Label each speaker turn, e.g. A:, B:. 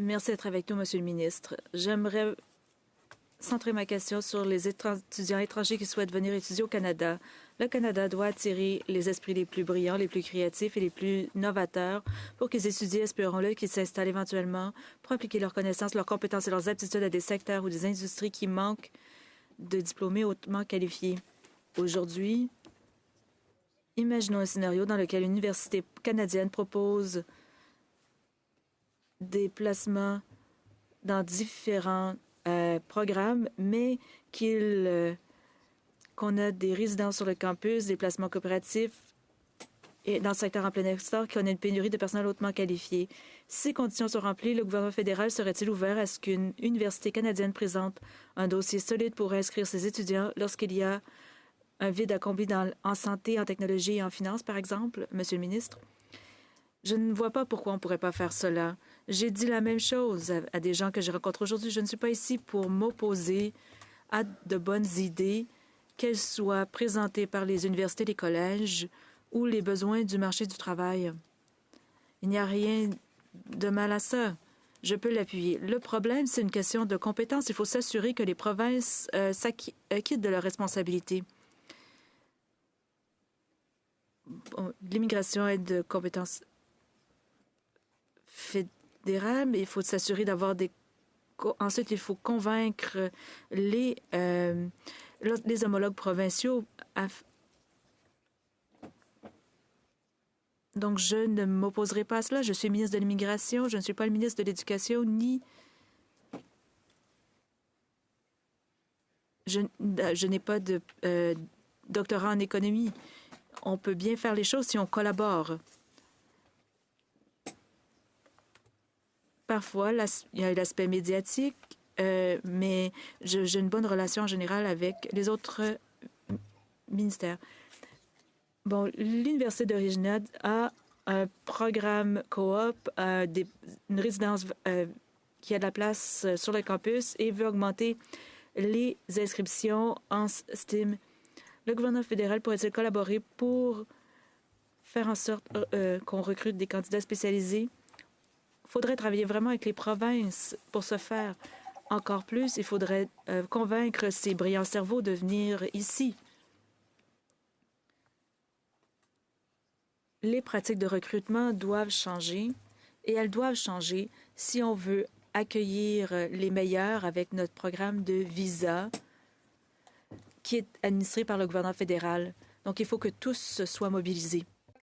A: Merci d'être avec nous, Monsieur le ministre. J'aimerais centrer ma question sur les étudiants étrangers qui souhaitent venir étudier au Canada. Le Canada doit attirer les esprits les plus brillants, les plus créatifs et les plus novateurs pour qu'ils étudient, espérons-le, qu'ils s'installent éventuellement pour appliquer leurs connaissances, leurs compétences et leurs aptitudes à des secteurs ou des industries qui manquent de diplômés hautement qualifiés. Aujourd'hui, imaginons un scénario dans lequel une université canadienne propose des placements dans différents programmes, mais qu'on a des résidences sur le campus, des placements coopératifs et dans le secteur en plein essor, qu'on a une pénurie de personnel hautement qualifié. Si ces conditions sont remplies, le gouvernement fédéral serait-il ouvert à ce qu'une université canadienne présente un dossier solide pour inscrire ses étudiants lorsqu'il y a un vide à combler en santé, en technologie et en finance, par exemple, Monsieur le ministre? Je ne vois pas pourquoi on ne pourrait pas faire cela. J'ai dit la même chose à des gens que je rencontre aujourd'hui. Je ne suis pas ici pour m'opposer à de bonnes idées, qu'elles soient présentées par les universités, les collèges ou les besoins du marché du travail. Il n'y a rien de mal à ça. Je peux l'appuyer. Le problème, c'est une question de compétence. Il faut s'assurer que les provinces s'acquittent de leurs responsabilités. L'immigration est de compétences fédérales, mais il faut s'assurer d'avoir des... Ensuite, il faut convaincre les homologues provinciaux. Donc, je ne m'opposerai pas à cela. Je suis ministre de l'Immigration. Je ne suis pas le ministre de l'Éducation, ni... Je n'ai pas de doctorat en économie. On peut bien faire les choses si on collabore. Parfois, il y a l'aspect médiatique, mais j'ai une bonne relation en général avec les autres ministères. Bon, l'Université de Regina a un programme coop, une résidence qui a de la place sur le campus et veut augmenter les inscriptions en STEM. Le gouvernement fédéral pourrait-il collaborer pour faire en sorte qu'on recrute des candidats spécialisés? Il faudrait travailler vraiment avec les provinces pour ce faire. Encore plus, il faudrait convaincre ces brillants cerveaux de venir ici. Les pratiques de recrutement doivent changer et elles doivent changer si on veut accueillir les meilleurs avec notre programme de visa qui est administré par le gouvernement fédéral. Donc, il faut que tous soient mobilisés.